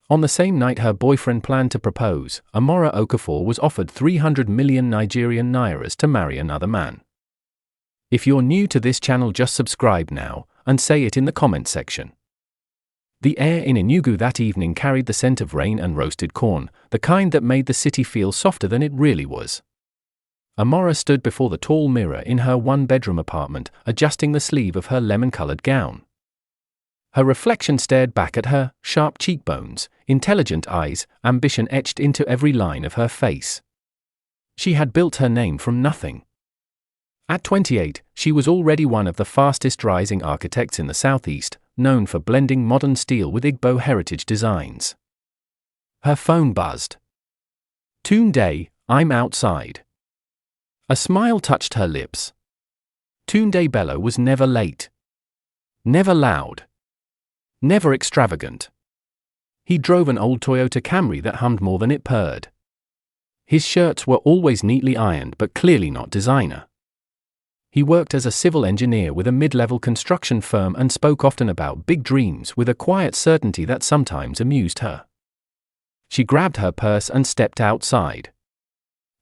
On the same night her boyfriend planned to propose, Amara Okafor was offered 300 million Nigerian nairas to marry another man. If you're new to this channel, just subscribe now, and say it in the comment section. The air in Enugu that evening carried the scent of rain and roasted corn, the kind that made the city feel softer than it really was. Amara stood before the tall mirror in her one-bedroom apartment, adjusting the sleeve of her lemon-colored gown. Her reflection stared back at her, sharp cheekbones, intelligent eyes, ambition etched into every line of her face. She had built her name from nothing. At 28, she was already one of the fastest-rising architects in the Southeast, known for blending modern steel with Igbo heritage designs. Her phone buzzed. Tunde, I'm outside. A smile touched her lips. Tunde Bello was never late. Never loud. Never extravagant. He drove an old Toyota Camry that hummed more than it purred. His shirts were always neatly ironed but clearly not designer. He worked as a civil engineer with a mid-level construction firm and spoke often about big dreams with a quiet certainty that sometimes amused her. She grabbed her purse and stepped outside.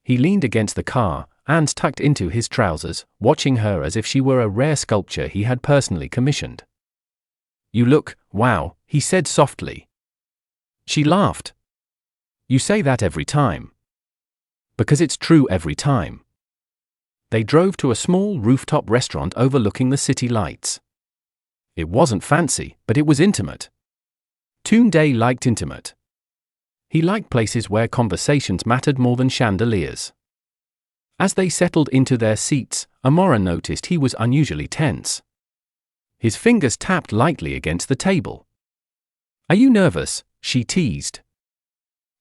He leaned against the car, hands tucked into his trousers, watching her as if she were a rare sculpture he had personally commissioned. You look, wow, he said softly. She laughed. You say that every time. Because it's true every time. They drove to a small rooftop restaurant overlooking the city lights. It wasn't fancy, but it was intimate. Tunde liked intimate. He liked places where conversations mattered more than chandeliers. As they settled into their seats, Amara noticed he was unusually tense. His fingers tapped lightly against the table. Are you nervous? She teased.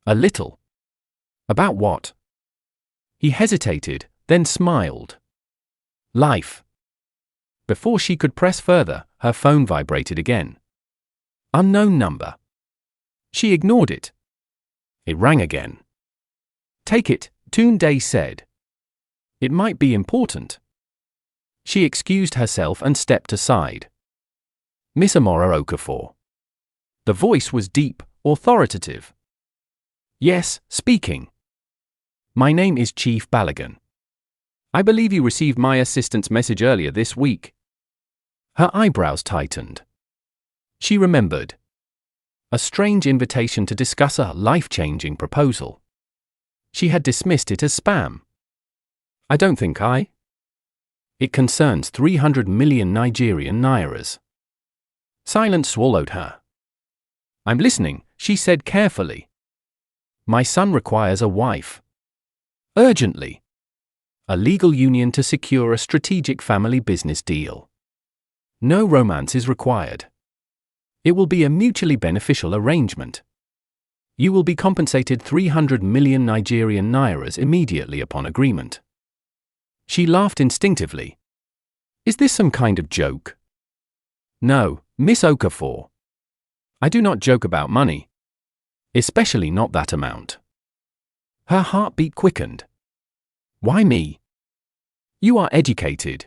A little. About what? He hesitated, then smiled. Life. Before she could press further, her phone vibrated again. Unknown number. She ignored it. It rang again. Take it, Tunde said. It might be important. She excused herself and stepped aside. Miss Amara Okafor. The voice was deep, authoritative. Yes, speaking. My name is Chief Balogun. I believe you received my assistant's message earlier this week. Her eyebrows tightened. She remembered. A strange invitation to discuss a life-changing proposal. She had dismissed it as spam. I don't think It concerns 300 million Nigerian nairas. Silence swallowed her. I'm listening, she said carefully. My son requires a wife. Urgently. A legal union to secure a strategic family business deal. No romance is required. It will be a mutually beneficial arrangement. You will be compensated 300 million Nigerian nairas immediately upon agreement. She laughed instinctively. Is this some kind of joke? No, Miss Okafor. I do not joke about money. Especially not that amount. Her heartbeat quickened. Why me? You are educated.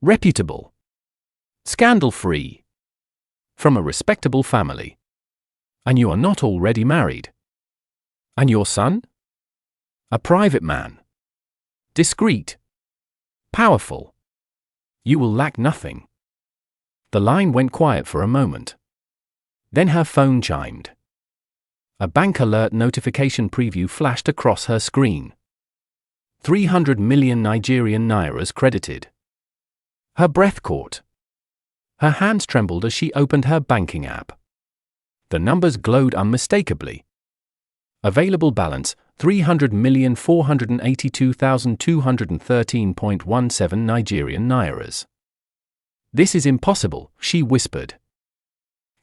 Reputable. Scandal-free. From a respectable family. And you are not already married. And your son? A private man. Discreet. Powerful. You will lack nothing. The line went quiet for a moment. Then her phone chimed. A bank alert notification preview flashed across her screen. 300 million Nigerian nairas credited. Her breath caught. Her hands trembled as she opened her banking app. The numbers glowed unmistakably. Available balance, 300,482,213.17 Nigerian nairas. This is impossible, she whispered.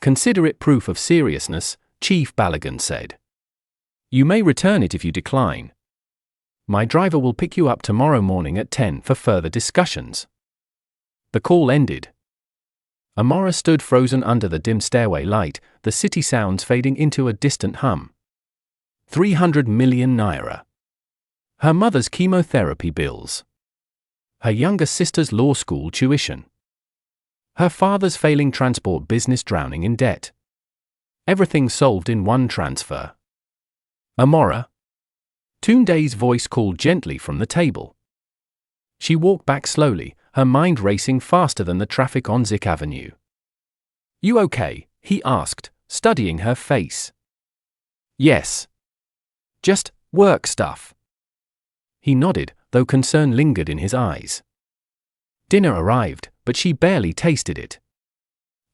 Consider it proof of seriousness, Chief Balogun said. You may return it if you decline. My driver will pick you up tomorrow morning at 10 for further discussions. The call ended. Amara stood frozen under the dim stairway light, the city sounds fading into a distant hum. 300 million naira. Her mother's chemotherapy bills. Her younger sister's law school tuition. Her father's failing transport business drowning in debt. Everything solved in one transfer. Amara? Tunde's voice called gently from the table. She walked back slowly, her mind racing faster than the traffic on Zik Avenue. You okay? He asked, studying her face. Yes. Just work stuff. He nodded, though concern lingered in his eyes. Dinner arrived, but she barely tasted it.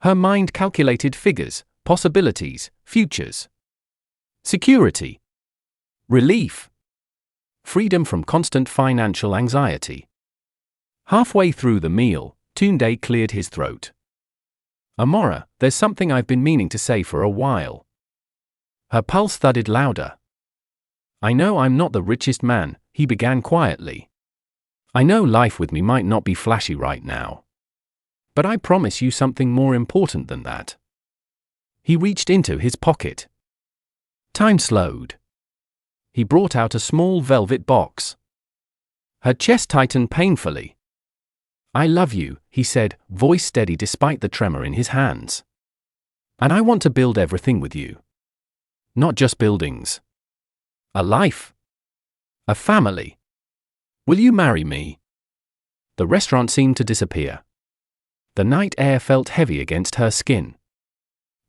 Her mind calculated figures, possibilities, futures. Security. Relief. Freedom from constant financial anxiety. Halfway through the meal, Tunde cleared his throat. Amara, there's something I've been meaning to say for a while. Her pulse thudded louder. I know I'm not the richest man, he began quietly. I know life with me might not be flashy right now. But I promise you something more important than that. He reached into his pocket. Time slowed. He brought out a small velvet box. Her chest tightened painfully. I love you, he said, voice steady despite the tremor in his hands. And I want to build everything with you. Not just buildings. A life. A family. Will you marry me? The restaurant seemed to disappear. The night air felt heavy against her skin.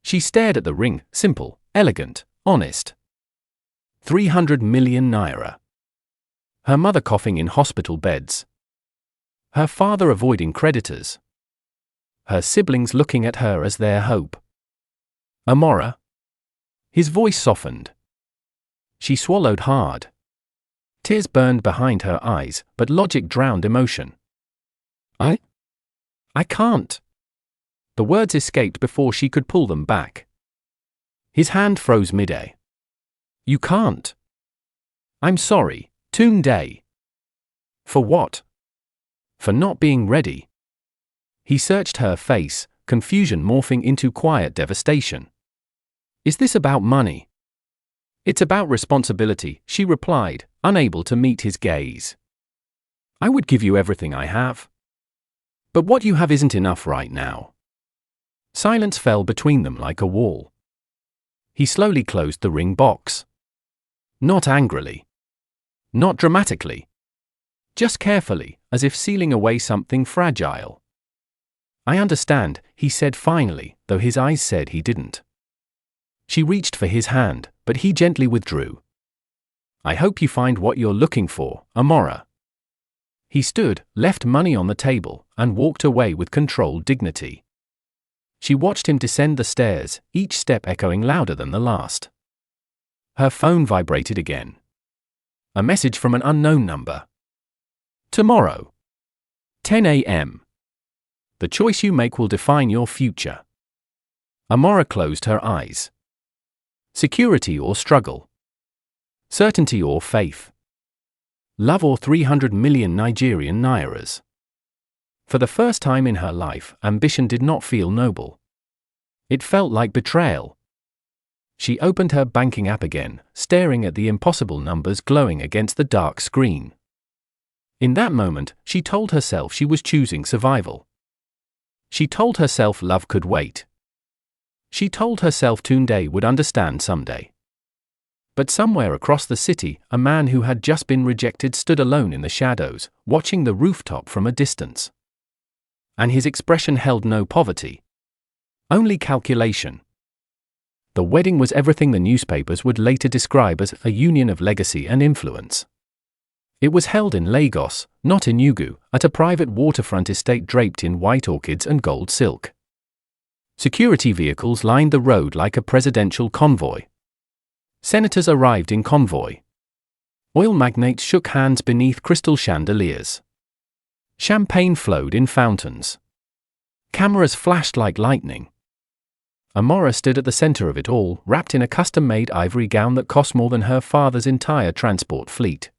She stared at the ring, simple, elegant, honest. 300 million naira. Her mother coughing in hospital beds. Her father avoiding creditors. Her siblings looking at her as their hope. Amara? His voice softened. She swallowed hard. Tears burned behind her eyes, but logic drowned emotion. I can't. The words escaped before she could pull them back. His hand froze midair. You can't. I'm sorry, Tunde. For what? For not being ready. He searched her face, confusion morphing into quiet devastation. Is this about money? It's about responsibility, she replied, unable to meet his gaze. I would give you everything I have. But what you have isn't enough right now. Silence fell between them like a wall. He slowly closed the ring box. Not angrily. Not dramatically. Just carefully, as if sealing away something fragile. I understand, he said finally, though his eyes said he didn't. She reached for his hand, but he gently withdrew. I hope you find what you're looking for, Amara. He stood, left money on the table, and walked away with controlled dignity. She watched him descend the stairs, each step echoing louder than the last. Her phone vibrated again. A message from an unknown number. Tomorrow. 10 a.m. The choice you make will define your future. Amara closed her eyes. Security or struggle? Certainty or faith? Love or 300 million Nigerian nairas? For the first time in her life, ambition did not feel noble. It felt like betrayal. She opened her banking app again, staring at the impossible numbers glowing against the dark screen. In that moment, she told herself she was choosing survival. She told herself love could wait. She told herself Tunde would understand someday. But somewhere across the city, a man who had just been rejected stood alone in the shadows, watching the rooftop from a distance. And his expression held no poverty. Only calculation. The wedding was everything the newspapers would later describe as a union of legacy and influence. It was held in Lagos, not Enugu, at a private waterfront estate draped in white orchids and gold silk. Security vehicles lined the road like a presidential convoy. Senators arrived in convoy. Oil magnates shook hands beneath crystal chandeliers. Champagne flowed in fountains. Cameras flashed like lightning. Amara stood at the center of it all, wrapped in a custom-made ivory gown that cost more than her father's entire transport fleet.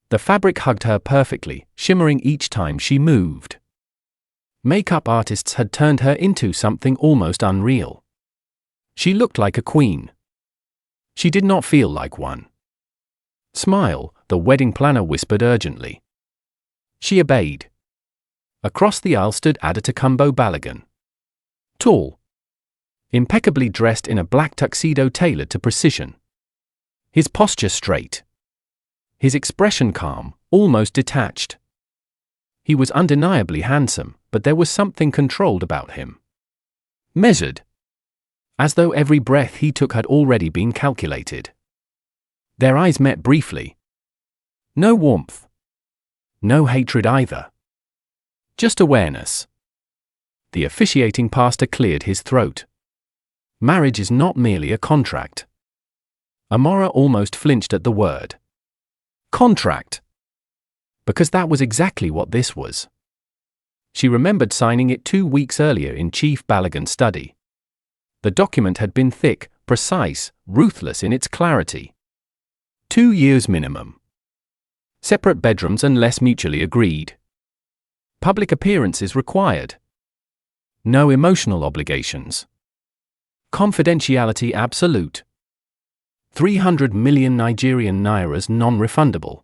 The fabric hugged her perfectly, shimmering each time she moved. Makeup artists had turned her into something almost unreal. She looked like a queen. She did not feel like one. Smile, the wedding planner whispered urgently. She obeyed. Across the aisle stood Adetokunbo Balogun. Tall. Impeccably dressed in a black tuxedo tailored to precision. His posture straight. His expression calm, almost detached. He was undeniably handsome, but there was something controlled about him. Measured. As though every breath he took had already been calculated. Their eyes met briefly. No warmth. No hatred either. Just awareness. The officiating pastor cleared his throat. Marriage is not merely a contract. Amara almost flinched at the word. Contract. Because that was exactly what this was. She remembered signing it 2 weeks earlier in Chief Balogun's study. The document had been thick, precise, ruthless in its clarity. 2 years minimum. Separate bedrooms unless mutually agreed. Public appearances required. No emotional obligations. Confidentiality absolute. 300 million Nigerian nairas non-refundable.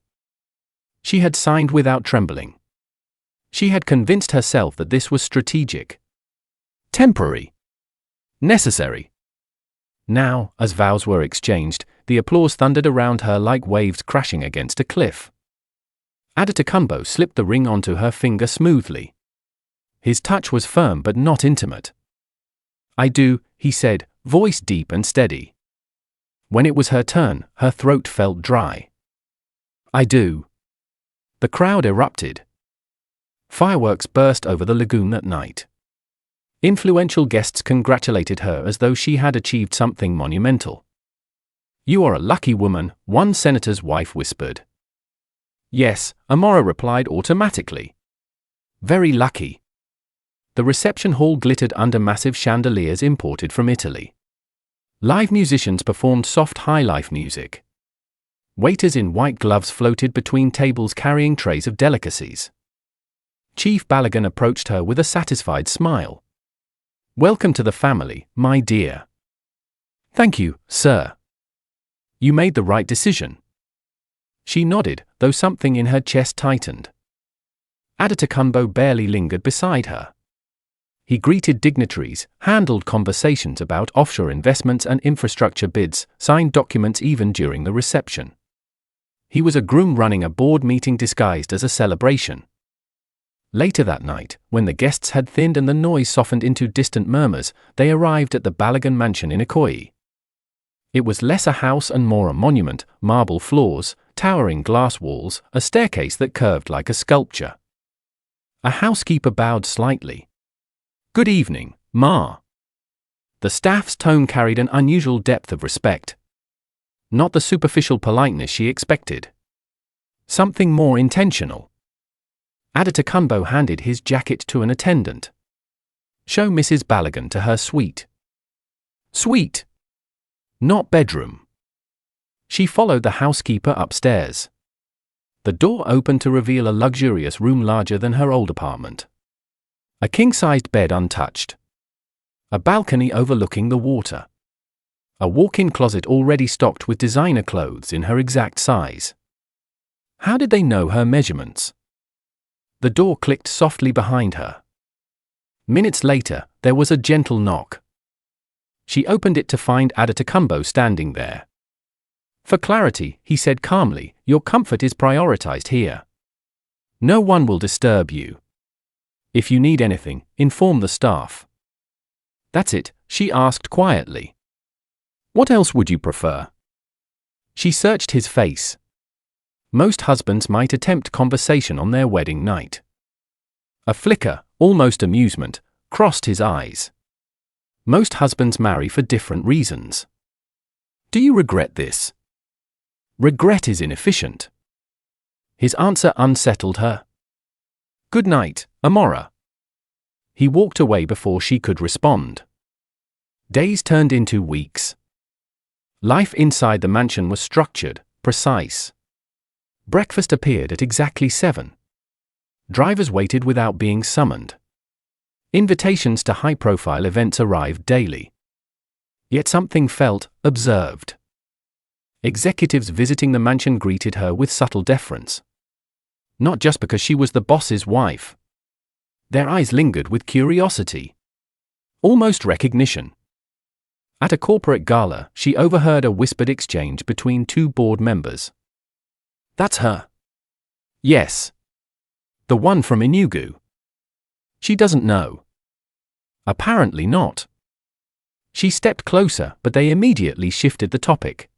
She had signed without trembling. She had convinced herself that this was strategic. Temporary. Necessary. Now, as vows were exchanged, the applause thundered around her like waves crashing against a cliff. Adetokunbo slipped the ring onto her finger smoothly. His touch was firm but not intimate. "I do," he said, voice deep and steady. When it was her turn, her throat felt dry. "I do." The crowd erupted. Fireworks burst over the lagoon at night. Influential guests congratulated her as though she had achieved something monumental. "You are a lucky woman," one senator's wife whispered. "Yes," Amara replied automatically. "Very lucky." The reception hall glittered under massive chandeliers imported from Italy. Live musicians performed soft high-life music. Waiters in white gloves floated between tables carrying trays of delicacies. Chief Balogun approached her with a satisfied smile. "Welcome to the family, my dear." "Thank you, sir." "You made the right decision." She nodded, though something in her chest tightened. Adetokunbo barely lingered beside her. He greeted dignitaries, handled conversations about offshore investments and infrastructure bids, signed documents even during the reception. He was a groom running a board meeting disguised as a celebration. Later that night, when the guests had thinned and the noise softened into distant murmurs, they arrived at the Balogun mansion in Ikoyi. It was less a house and more a monument, marble floors, towering glass walls, a staircase that curved like a sculpture. A housekeeper bowed slightly. "Good evening, Ma." The staff's tone carried an unusual depth of respect. Not the superficial politeness she expected. Something more intentional. Adetokunbo handed his jacket to an attendant. "Show Mrs. Balogun to her suite." Suite. Not bedroom. She followed the housekeeper upstairs. The door opened to reveal a luxurious room larger than her old apartment. A king-sized bed untouched. A balcony overlooking the water. A walk-in closet already stocked with designer clothes in her exact size. How did they know her measurements? The door clicked softly behind her. Minutes later, there was a gentle knock. She opened it to find Adetokunbo standing there. "For clarity," he said calmly, "your comfort is prioritized here. No one will disturb you. If you need anything, inform the staff." "That's it?" she asked quietly. "What else would you prefer?" She searched his face. Most husbands might attempt conversation on their wedding night. A flicker, almost amusement, crossed his eyes. Most husbands marry for different reasons. "Do you regret this?" Regret is inefficient. His answer unsettled her. "Good night, Amara." He walked away before she could respond. Days turned into weeks. Life inside the mansion was structured, precise. Breakfast appeared at exactly 7. Drivers waited without being summoned. Invitations to high-profile events arrived daily. Yet something felt observed. Executives visiting the mansion greeted her with subtle deference. Not just because she was the boss's wife. Their eyes lingered with curiosity. Almost recognition. At a corporate gala, she overheard a whispered exchange between two board members. "That's her." "Yes. The one from Enugu." "She doesn't know." "Apparently not." She stepped closer, but they immediately shifted the topic.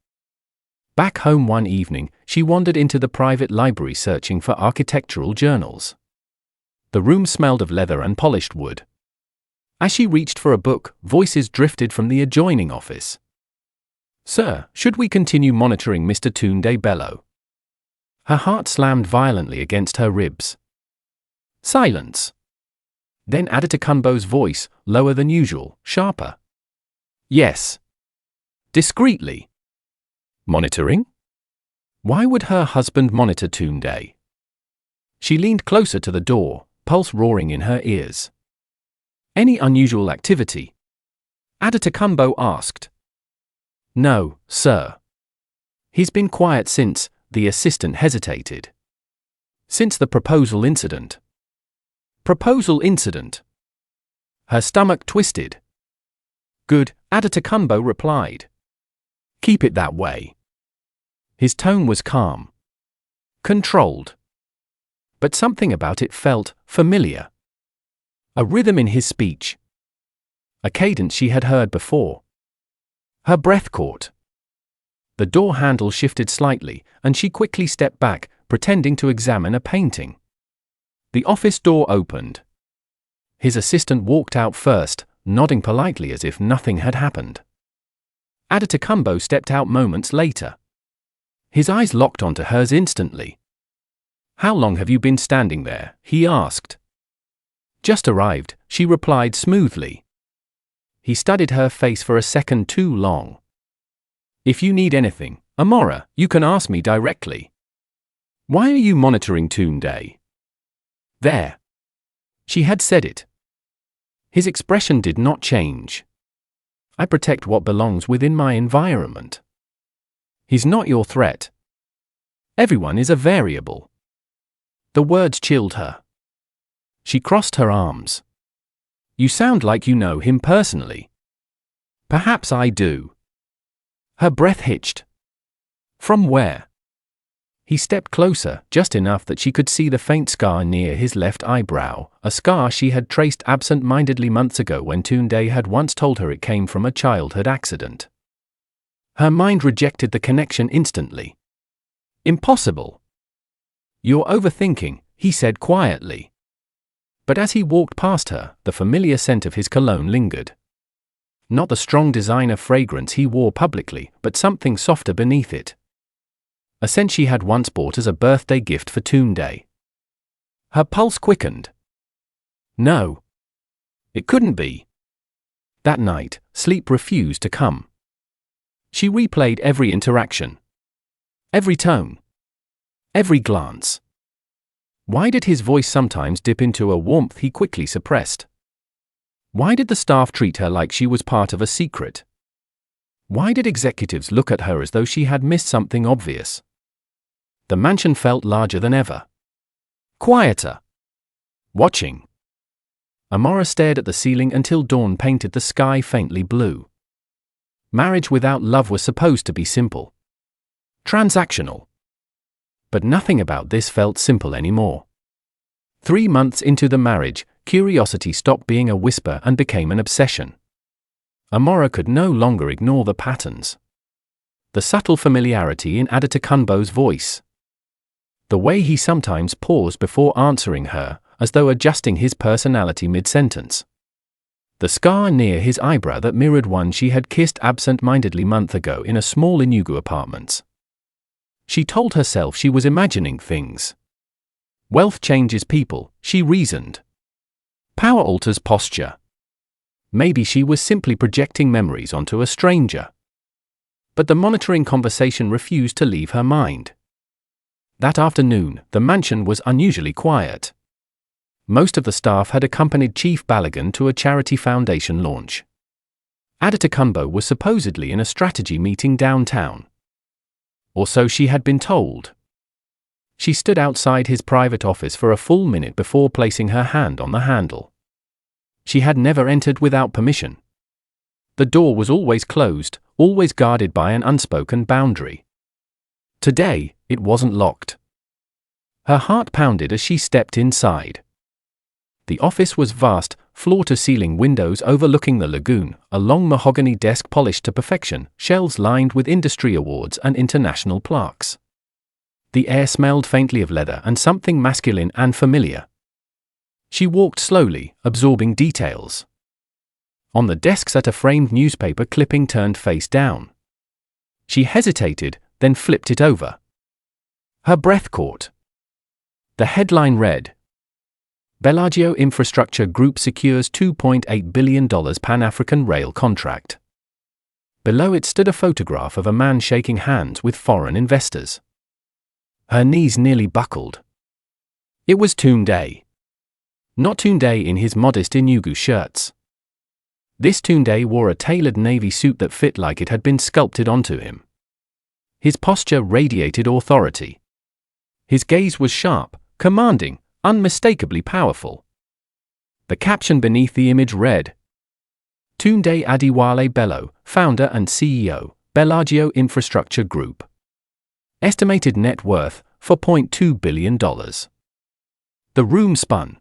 Back home one evening, she wandered into the private library searching for architectural journals. The room smelled of leather and polished wood. As she reached for a book, voices drifted from the adjoining office. "Sir, should we continue monitoring Mr. Tunde Bello?" Her heart slammed violently against her ribs. Silence. Then Adetokunbo's voice, lower than usual, sharper. "Yes." Discreetly. Monitoring? Why would her husband monitor Tunde? She leaned closer to the door, pulse roaring in her ears. "Any unusual activity?" Adetokunbo asked. "No, sir. He's been quiet since," the assistant hesitated. "Since the proposal incident." "Proposal incident?" Her stomach twisted. "Good," Adetokunbo replied. "Keep it that way." His tone was calm. Controlled. But something about it felt familiar. A rhythm in his speech. A cadence she had heard before. Her breath caught. The door handle shifted slightly, and she quickly stepped back, pretending to examine a painting. The office door opened. His assistant walked out first, nodding politely as if nothing had happened. Adetokunbo stepped out moments later. His eyes locked onto hers instantly. "How long have you been standing there?" he asked. "Just arrived," she replied smoothly. He studied her face for a second too long. "If you need anything, Amara, you can ask me directly." "Why are you monitoring Tunde?" "There." She had said it. His expression did not change. "I protect what belongs within my environment." "He's not your threat." "Everyone is a variable." The words chilled her. She crossed her arms. "You sound like you know him personally." "Perhaps I do." Her breath hitched. "From where?" He stepped closer, just enough that she could see the faint scar near his left eyebrow, a scar she had traced absent-mindedly months ago when Tunde had once told her it came from a childhood accident. Her mind rejected the connection instantly. "Impossible." "You're overthinking," he said quietly. But as he walked past her, the familiar scent of his cologne lingered. Not the strong designer fragrance he wore publicly, but something softer beneath it. A scent she had once bought as a birthday gift for Tunde. Her pulse quickened. No. It couldn't be. That night, sleep refused to come. She replayed every interaction. Every tone. Every glance. Why did his voice sometimes dip into a warmth he quickly suppressed? Why did the staff treat her like she was part of a secret? Why did executives look at her as though she had missed something obvious? The mansion felt larger than ever. Quieter. Watching. Amara stared at the ceiling until dawn painted the sky faintly blue. Marriage without love was supposed to be simple. Transactional. But nothing about this felt simple anymore. 3 months into the marriage, curiosity stopped being a whisper and became an obsession. Amara could no longer ignore the patterns. The subtle familiarity in Adetokunbo's voice. The way he sometimes paused before answering her, as though adjusting his personality mid-sentence. The scar near his eyebrow that mirrored one she had kissed absent-mindedly month ago in a small Enugu apartment. She told herself she was imagining things. Wealth changes people, she reasoned. Power alters posture. Maybe she was simply projecting memories onto a stranger. But the monitoring conversation refused to leave her mind. That afternoon, the mansion was unusually quiet. Most of the staff had accompanied Chief Balogun to a charity foundation launch. Adetokunbo was supposedly in a strategy meeting downtown. Or so she had been told. She stood outside his private office for a full minute before placing her hand on the handle. She had never entered without permission. The door was always closed, always guarded by an unspoken boundary. Today, it wasn't locked. Her heart pounded as she stepped inside. The office was vast, floor-to-ceiling windows overlooking the lagoon, a long mahogany desk polished to perfection, shelves lined with industry awards and international plaques. The air smelled faintly of leather and something masculine and familiar. She walked slowly, absorbing details. On the desk sat a framed newspaper clipping turned face down. She hesitated, then flipped it over. Her breath caught. The headline read, Bellagio Infrastructure Group secures $2.8 billion Pan-African rail contract. Below it stood a photograph of a man shaking hands with foreign investors. Her knees nearly buckled. It was Tunde. Not Tunde in his modest Enugu shirts. This Tunde wore a tailored navy suit that fit like it had been sculpted onto him. His posture radiated authority. His gaze was sharp, commanding, unmistakably powerful. The caption beneath the image read, Tunde Adewale Bello, founder and CEO, Bellagio Infrastructure Group. Estimated net worth, $4.2 billion. The room spun.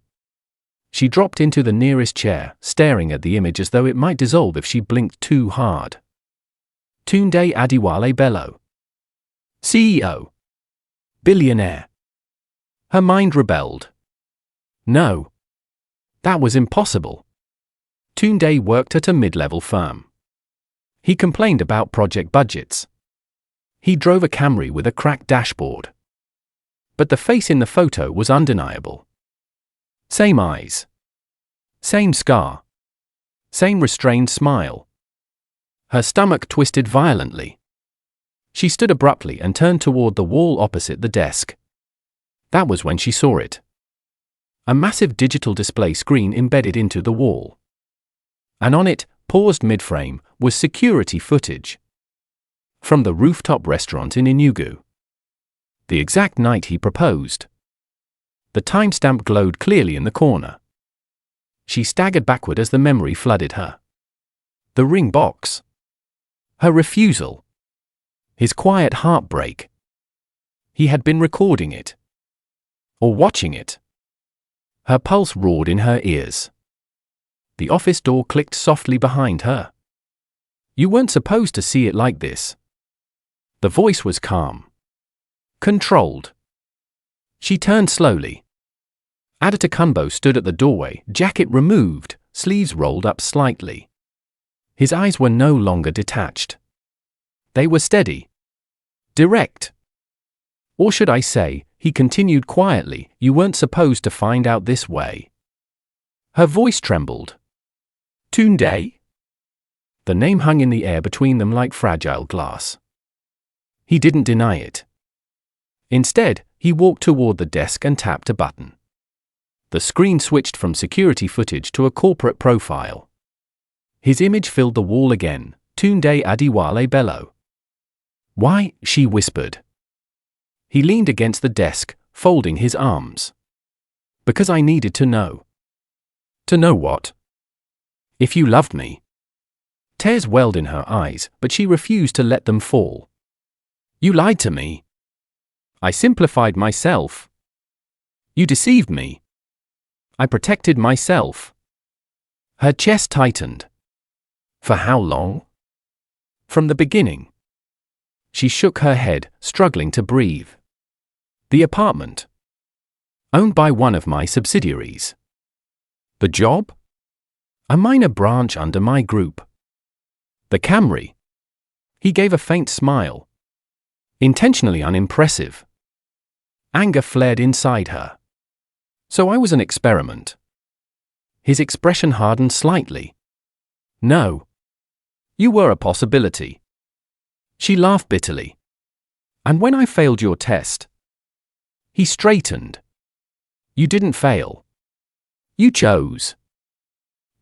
She dropped into the nearest chair, staring at the image as though it might dissolve if she blinked too hard. Tunde Adewale Bello. CEO. Billionaire. Her mind rebelled. No. That was impossible. Tunde worked at a mid-level firm. He complained about project budgets. He drove a Camry with a cracked dashboard. But the face in the photo was undeniable. Same eyes. Same scar. Same restrained smile. Her stomach twisted violently. She stood abruptly and turned toward the wall opposite the desk. That was when she saw it. A massive digital display screen embedded into the wall. And on it, paused mid-frame, was security footage. From the rooftop restaurant in Enugu. The exact night he proposed. The timestamp glowed clearly in the corner. She staggered backward as the memory flooded her. The ring box. Her refusal. His quiet heartbreak. He had been recording it. Or watching it. Her pulse roared in her ears. The office door clicked softly behind her. You weren't supposed to see it like this. The voice was calm. Controlled. She turned slowly. Adetokunbo stood at the doorway, jacket removed, sleeves rolled up slightly. His eyes were no longer detached. They were steady. Direct. Or should I say, he continued quietly, you weren't supposed to find out this way. Her voice trembled. Tunde? The name hung in the air between them like fragile glass. He didn't deny it. Instead, he walked toward the desk and tapped a button. The screen switched from security footage to a corporate profile. His image filled the wall again, Tunde Adewale Bello. Why? She whispered. He leaned against the desk, folding his arms. Because I needed to know. To know what? If you loved me. Tears welled in her eyes, but she refused to let them fall. You lied to me. I simplified myself. You deceived me. I protected myself. Her chest tightened. For how long? From the beginning. She shook her head, struggling to breathe. The apartment. Owned by one of my subsidiaries. The job? A minor branch under my group. The Camry. He gave a faint smile. Intentionally unimpressive. Anger flared inside her. So I was an experiment. His expression hardened slightly. No. You were a possibility. She laughed bitterly. And when I failed your test? He straightened. You didn't fail. You chose.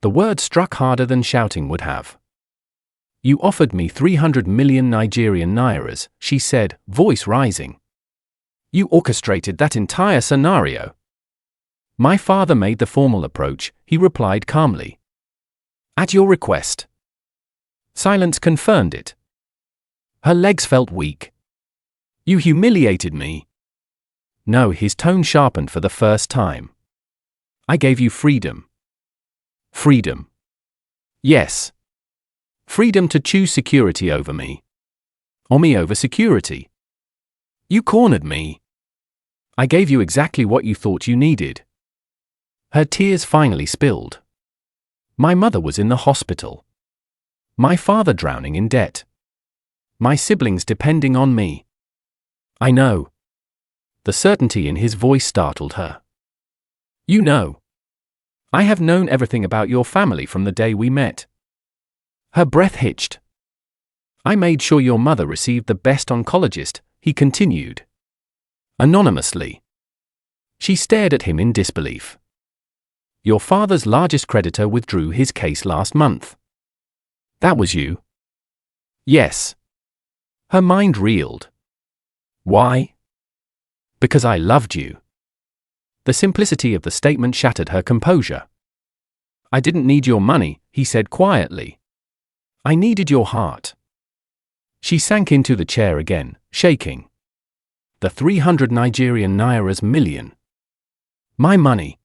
The word struck harder than shouting would have. You offered me 300 million Nigerian nairas, she said, voice rising. You orchestrated that entire scenario. My father made the formal approach, he replied calmly. At your request. Silence confirmed it. Her legs felt weak. You humiliated me. No, his tone sharpened for the first time. I gave you freedom. Freedom. Yes. Freedom to choose security over me. Or me over security. You cornered me. I gave you exactly what you thought you needed. Her tears finally spilled. My mother was in the hospital. My father drowning in debt. My siblings depending on me. I know. The certainty in his voice startled her. You know. I have known everything about your family from the day we met. Her breath hitched. I made sure your mother received the best oncologist, he continued. Anonymously. She stared at him in disbelief. Your father's largest creditor withdrew his case last month. That was you? Yes. Her mind reeled. Why? Because I loved you. The simplicity of the statement shattered her composure. I didn't need your money, he said quietly. I needed your heart. She sank into the chair again, shaking. The 300 Nigerian nairas million. My money.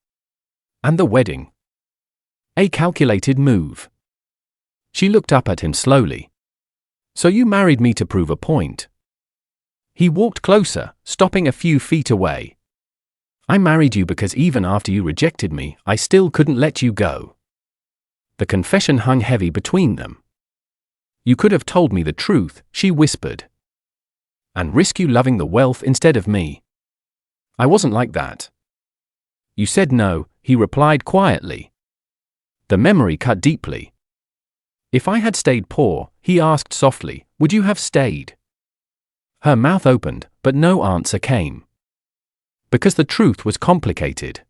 And the wedding. A calculated move. She looked up at him slowly. So you married me to prove a point. He walked closer, stopping a few feet away. I married you because even after you rejected me, I still couldn't let you go. The confession hung heavy between them. You could have told me the truth, she whispered. And risk you loving the wealth instead of me. I wasn't like that. You said no, he replied quietly. The memory cut deeply. If I had stayed poor, he asked softly, would you have stayed? Her mouth opened, but no answer came. Because the truth was complicated.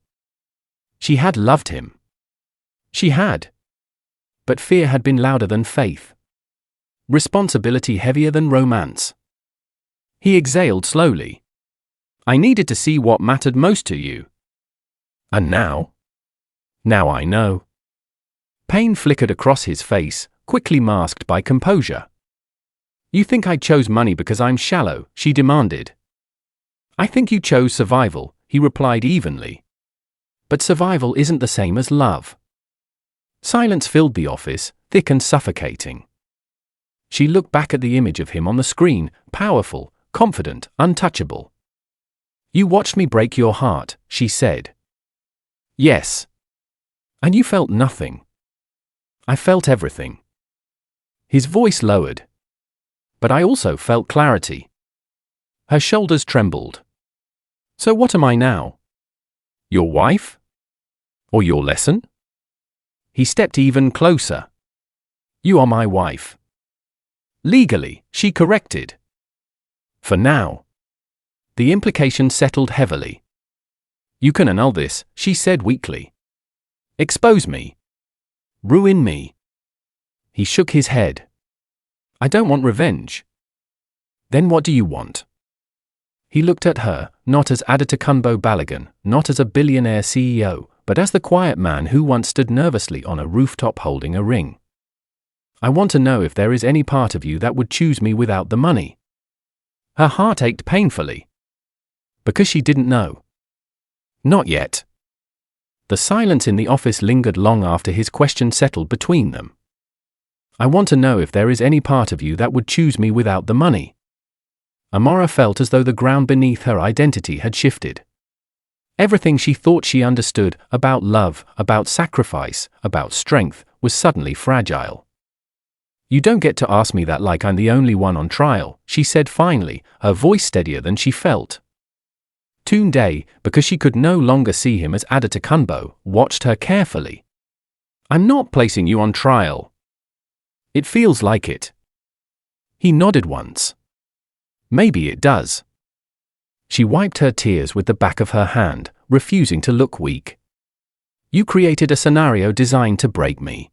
She had loved him. She had. But fear had been louder than faith. Responsibility heavier than romance. He exhaled slowly. I needed to see what mattered most to you. And now? Now I know. Pain flickered across his face, quickly masked by composure. You think I chose money because I'm shallow, she demanded. I think you chose survival, he replied evenly. But survival isn't the same as love. Silence filled the office, thick and suffocating. She looked back at the image of him on the screen, powerful, confident, untouchable. You watched me break your heart, she said. Yes. And you felt nothing. I felt everything. His voice lowered. But I also felt clarity. Her shoulders trembled. So what am I now? Your wife? Or your lesson? He stepped even closer. You are my wife. Legally, she corrected. For now. The implication settled heavily. You can annul this, she said weakly. Expose me. Ruin me. He shook his head. I don't want revenge. Then what do you want? He looked at her, not as Adetokunbo Balogun, not as a billionaire CEO, but as the quiet man who once stood nervously on a rooftop holding a ring. I want to know if there is any part of you that would choose me without the money. Her heart ached painfully. Because she didn't know. Not yet. The silence in the office lingered long after his question settled between them. I want to know if there is any part of you that would choose me without the money. Amara felt as though the ground beneath her identity had shifted. Everything she thought she understood about love, about sacrifice, about strength, was suddenly fragile. You don't get to ask me that like I'm the only one on trial, she said finally, her voice steadier than she felt. Tunde, because she could no longer see him as Adetokunbo, watched her carefully. I'm not placing you on trial. It feels like it. He nodded once. Maybe it does. She wiped her tears with the back of her hand, refusing to look weak. You created a scenario designed to break me.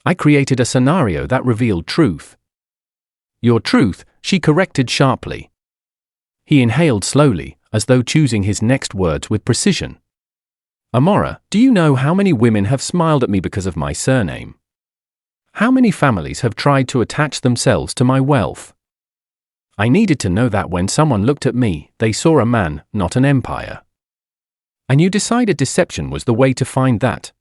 I created a scenario that revealed truth. Your truth, she corrected sharply. He inhaled slowly, as though choosing his next words with precision. Amara, do you know how many women have smiled at me because of my surname? How many families have tried to attach themselves to my wealth? I needed to know that when someone looked at me, they saw a man, not an empire. And you decided deception was the way to find that.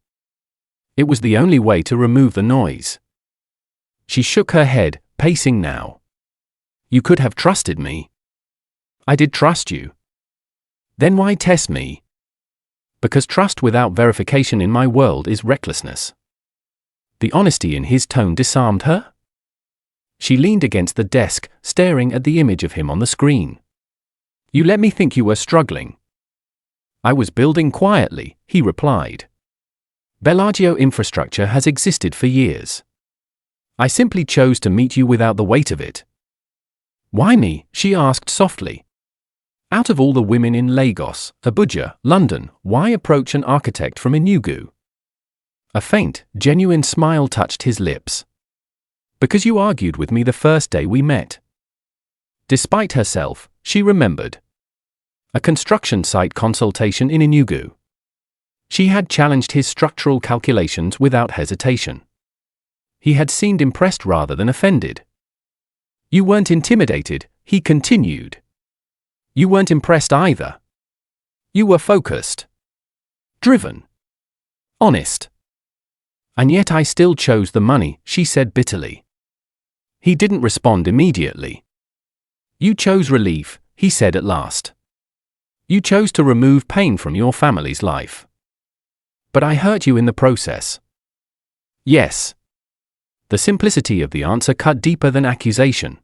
It was the only way to remove the noise. She shook her head, pacing now. You could have trusted me. I did trust you. Then why test me? Because trust without verification in my world is recklessness. The honesty in his tone disarmed her. She leaned against the desk, staring at the image of him on the screen. You let me think you were struggling. I was building quietly, he replied. Bellagio infrastructure has existed for years. I simply chose to meet you without the weight of it. Why me? She asked softly. Out of all the women in Lagos, Abuja, London, why approach an architect from Enugu? A faint, genuine smile touched his lips. Because you argued with me the first day we met. Despite herself, she remembered. A construction site consultation in Enugu. She had challenged his structural calculations without hesitation. He had seemed impressed rather than offended. You weren't intimidated, he continued. You weren't impressed either. You were focused. Driven. Honest. And yet I still chose the money, she said bitterly. He didn't respond immediately. You chose relief, he said at last. You chose to remove pain from your family's life. But I hurt you in the process. Yes. The simplicity of the answer cut deeper than accusation.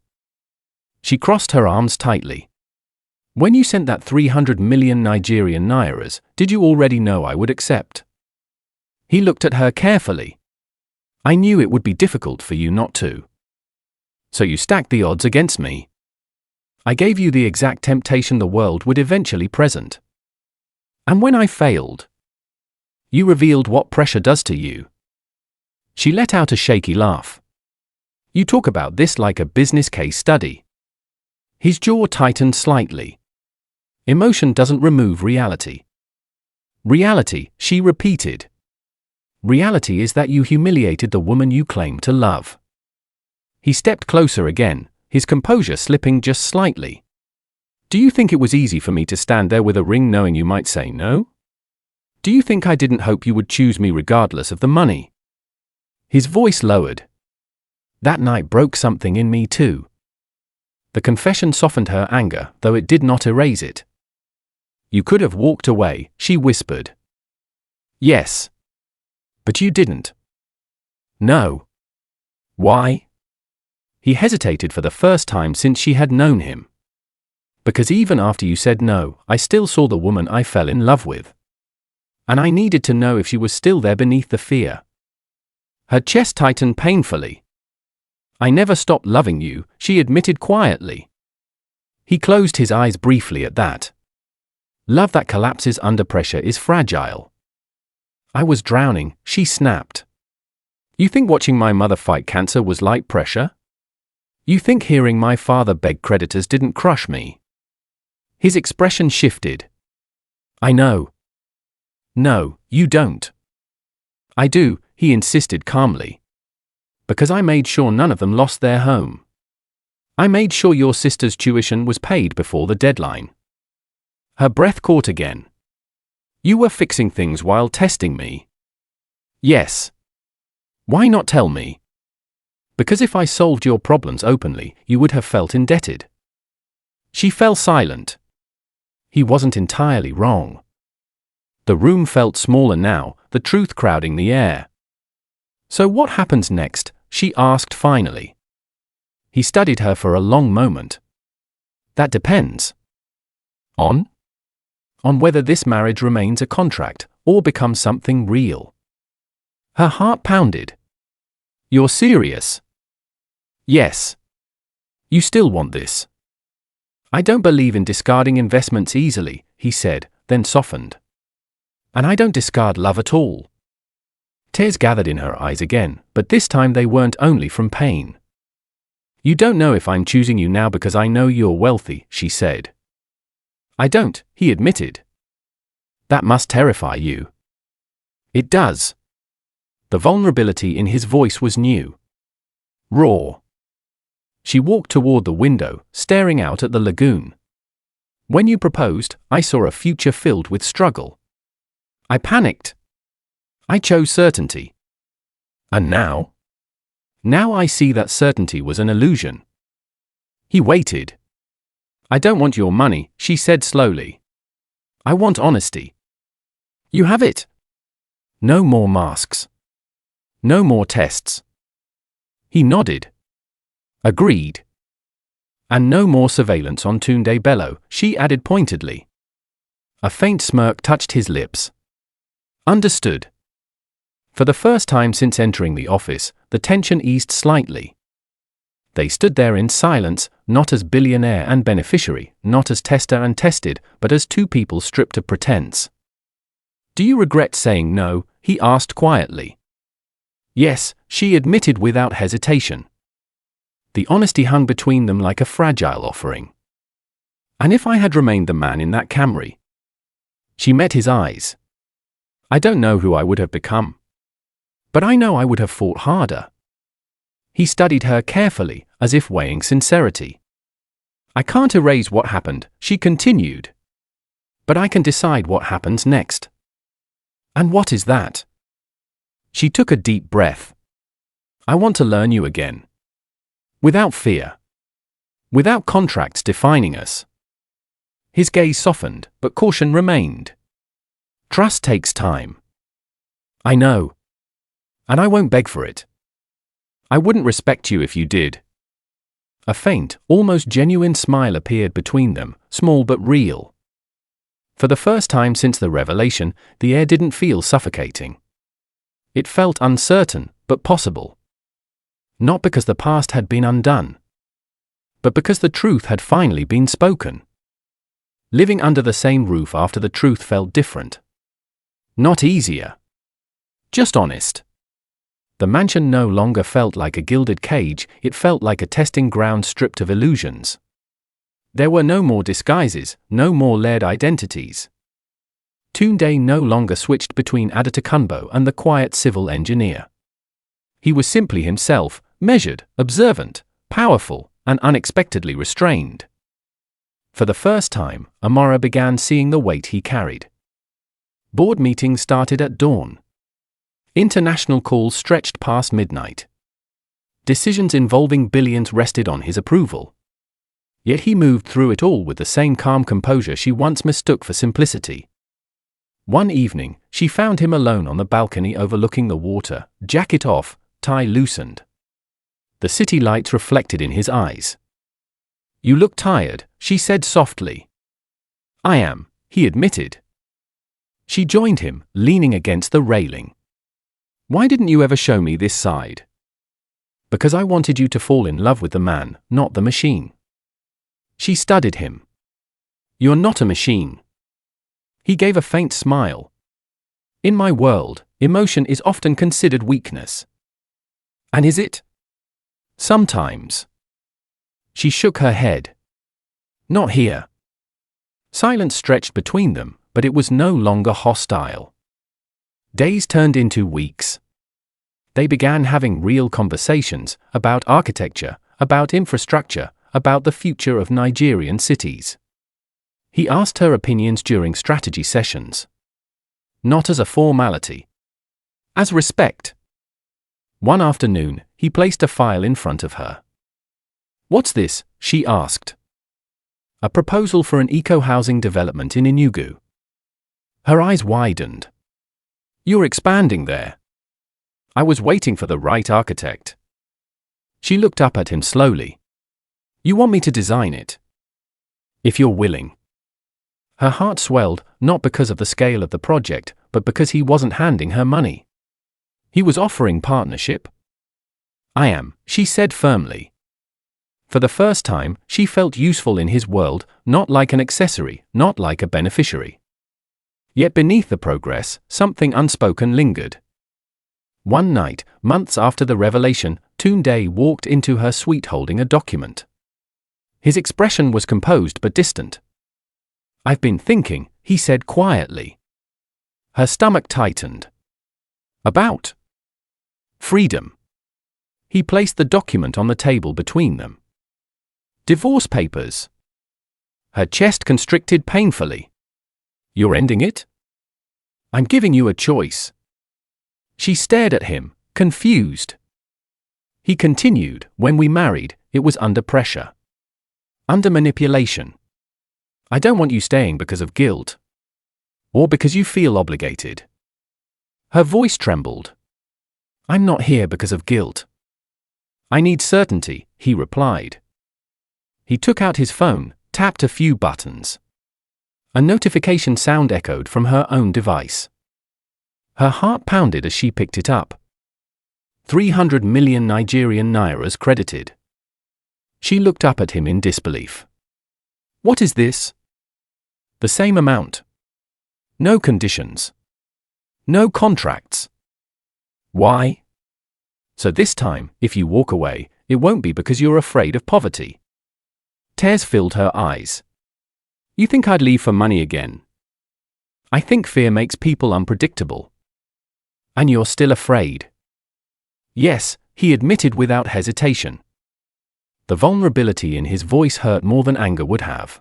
She crossed her arms tightly. When you sent that 300 million Nigerian nairas, did you already know I would accept? He looked at her carefully. I knew it would be difficult for you not to. So you stacked the odds against me. I gave you the exact temptation the world would eventually present. And when I failed, you revealed what pressure does to you. She let out a shaky laugh. You talk about this like a business case study. His jaw tightened slightly. Emotion doesn't remove reality. Reality, she repeated. Reality is that you humiliated the woman you claim to love. He stepped closer again, his composure slipping just slightly. Do you think it was easy for me to stand there with a ring knowing you might say no? Do you think I didn't hope you would choose me regardless of the money? His voice lowered. That night broke something in me too. The confession softened her anger, though it did not erase it. You could have walked away, she whispered. Yes. But you didn't. No. Why? He hesitated for the first time since she had known him. Because even after you said no, I still saw the woman I fell in love with. And I needed to know if she was still there beneath the fear. Her chest tightened painfully. I never stopped loving you, she admitted quietly. He closed his eyes briefly at that. Love that collapses under pressure is fragile. I was drowning, she snapped. You think watching my mother fight cancer was light pressure? You think hearing my father beg creditors didn't crush me? His expression shifted. I know. No, you don't. I do, he insisted calmly. Because I made sure none of them lost their home. I made sure your sister's tuition was paid before the deadline. Her breath caught again. You were fixing things while testing me. Yes. Why not tell me? Because if I solved your problems openly, you would have felt indebted. She fell silent. He wasn't entirely wrong. The room felt smaller now, the truth crowding the air. So what happens next? She asked finally. He studied her for a long moment. That depends. On? On whether this marriage remains a contract, or becomes something real. Her heart pounded. You're serious? Yes. You still want this? I don't believe in discarding investments easily, he said, then softened. And I don't discard love at all. Tears gathered in her eyes again, but this time they weren't only from pain. You don't know if I'm choosing you now because I know you're wealthy, she said. I don't, he admitted. That must terrify you. It does. The vulnerability in his voice was new. Raw. She walked toward the window, staring out at the lagoon. When you proposed, I saw a future filled with struggle. I panicked. I chose certainty. And now? Now I see that certainty was an illusion. He waited. I don't want your money, she said slowly. I want honesty. You have it. No more masks. No more tests. He nodded. Agreed. And no more surveillance on Tunde Bello, she added pointedly. A faint smirk touched his lips. Understood. For the first time since entering the office, the tension eased slightly. They stood there in silence, not as billionaire and beneficiary, not as tester and tested, but as two people stripped of pretense. Do you regret saying no? He asked quietly. Yes, she admitted without hesitation. The honesty hung between them like a fragile offering. And if I had remained the man in that Camry? She met his eyes. I don't know who I would have become. But I know I would have fought harder. He studied her carefully, as if weighing sincerity. I can't erase what happened, she continued. But I can decide what happens next. And what is that? She took a deep breath. I want to learn you again. Without fear. Without contracts defining us. His gaze softened, but caution remained. Trust takes time. I know. And I won't beg for it. I wouldn't respect you if you did. A faint, almost genuine smile appeared between them, small but real. For the first time since the revelation, the air didn't feel suffocating. It felt uncertain, but possible. Not because the past had been undone, but because the truth had finally been spoken. Living under the same roof after the truth felt different. Not easier. Just honest. The mansion no longer felt like a gilded cage, it felt like a testing ground stripped of illusions. There were no more disguises, no more layered identities. Tunde no longer switched between Adetokunbo and the quiet civil engineer. He was simply himself, measured, observant, powerful, and unexpectedly restrained. For the first time, Amara began seeing the weight he carried. Board meetings started at dawn. International calls stretched past midnight. Decisions involving billions rested on his approval. Yet he moved through it all with the same calm composure she once mistook for simplicity. One evening, she found him alone on the balcony overlooking the water, jacket off, tie loosened. The city lights reflected in his eyes. You look tired, she said softly. I am, he admitted. She joined him, leaning against the railing. Why didn't you ever show me this side? Because I wanted you to fall in love with the man, not the machine. She studied him. You're not a machine. He gave a faint smile. In my world, emotion is often considered weakness. And is it? Sometimes. She shook her head. Not here. Silence stretched between them, but it was no longer hostile. Days turned into weeks. They began having real conversations about architecture, about infrastructure, about the future of Nigerian cities. He asked her opinions during strategy sessions. Not as a formality. As respect. One afternoon, he placed a file in front of her. What's this? She asked. A proposal for an eco-housing development in Enugu. Her eyes widened. You're expanding there. I was waiting for the right architect. She looked up at him slowly. You want me to design it? If you're willing. Her heart swelled, not because of the scale of the project, but because he wasn't handing her money. He was offering partnership. I am, she said firmly. For the first time, she felt useful in his world, not like an accessory, not like a beneficiary. Yet beneath the progress, something unspoken lingered. One night, months after the revelation, Tunde walked into her suite holding a document. His expression was composed but distant. I've been thinking, he said quietly. Her stomach tightened. About freedom. He placed the document on the table between them. Divorce papers. Her chest constricted painfully. You're ending it? I'm giving you a choice. She stared at him, confused. He continued, when we married, it was under pressure. Under manipulation. I don't want you staying because of guilt. Or because you feel obligated. Her voice trembled. I'm not here because of guilt. I need certainty, he replied. He took out his phone, tapped a few buttons. A notification sound echoed from her own device. Her heart pounded as she picked it up. 300 million Nigerian nairas credited. She looked up at him in disbelief. What is this? The same amount. No conditions. No contracts. Why? So this time, if you walk away, it won't be because you're afraid of poverty. Tears filled her eyes. You think I'd leave for money again? I think fear makes people unpredictable. And you're still afraid. Yes, he admitted without hesitation. The vulnerability in his voice hurt more than anger would have.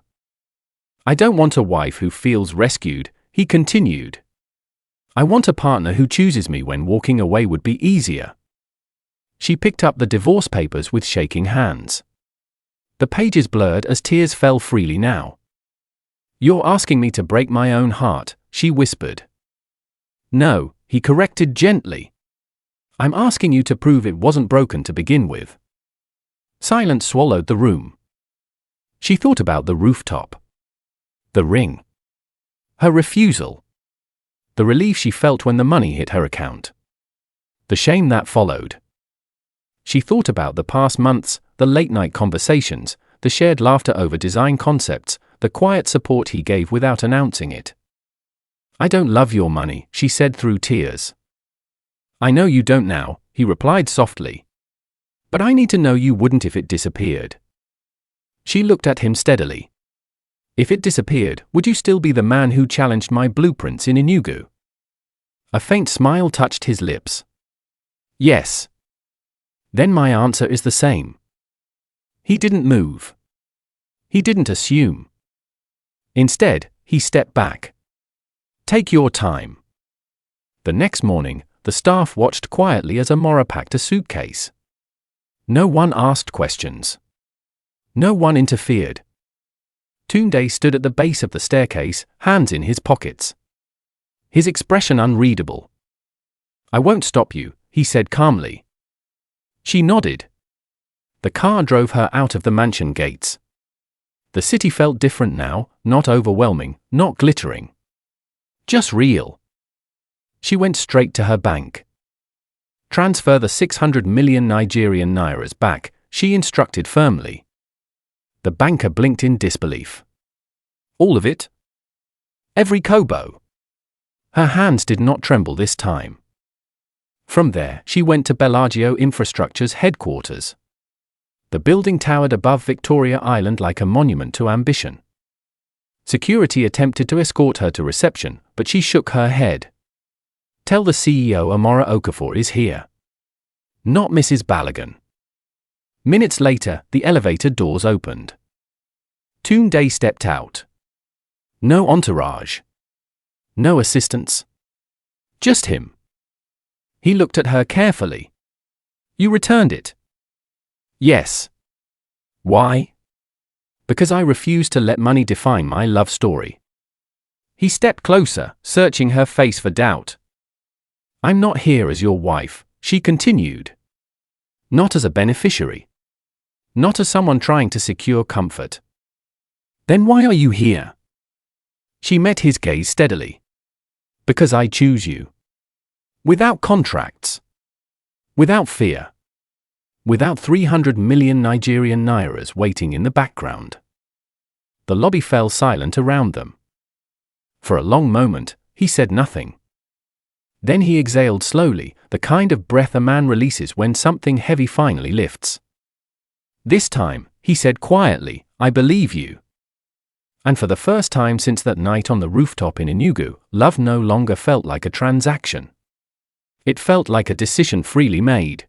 I don't want a wife who feels rescued, he continued. I want a partner who chooses me when walking away would be easier. She picked up the divorce papers with shaking hands. The pages blurred as tears fell freely now. You're asking me to break my own heart, she whispered. No, he corrected gently. I'm asking you to prove it wasn't broken to begin with. Silence swallowed the room. She thought about the rooftop. The ring. Her refusal. The relief she felt when the money hit her account. The shame that followed. She thought about the past months, the late-night conversations, the shared laughter over design concepts, the quiet support he gave without announcing it. I don't love your money, she said through tears. I know you don't now, he replied softly. But I need to know you wouldn't if it disappeared. She looked at him steadily. If it disappeared, would you still be the man who challenged my blueprints in Enugu? A faint smile touched his lips. Yes. Then my answer is the same. He didn't move. He didn't assume. Instead, he stepped back. Take your time. The next morning, the staff watched quietly as Amara packed a suitcase. No one asked questions. No one interfered. Tunde stood at the base of the staircase, hands in his pockets. His expression unreadable. I won't stop you, he said calmly. She nodded. The car drove her out of the mansion gates. The city felt different now, not overwhelming, not glittering. Just real. She went straight to her bank. Transfer the 600 million Nigerian nairas back, she instructed firmly. The banker blinked in disbelief. All of it? Every kobo. Her hands did not tremble this time. From there, she went to Bellagio Infrastructure's headquarters. The building towered above Victoria Island like a monument to ambition. Security attempted to escort her to reception, but she shook her head. Tell the CEO Amara Okafor is here. Not Mrs. Balogun. Minutes later, the elevator doors opened. Tunde stepped out. No entourage. No assistants. Just him. He looked at her carefully. You returned it? Yes. Why? Because I refuse to let money define my love story. He stepped closer, searching her face for doubt. I'm not here as your wife, she continued. Not as a beneficiary. Not as someone trying to secure comfort. Then why are you here? She met his gaze steadily. Because I choose you. Without contracts. Without fear. Without 300 million Nigerian nairas waiting in the background. The lobby fell silent around them. For a long moment, he said nothing. Then he exhaled slowly, the kind of breath a man releases when something heavy finally lifts. This time, he said quietly, I believe you. And for the first time since that night on the rooftop in Enugu, love no longer felt like a transaction. It felt like a decision freely made.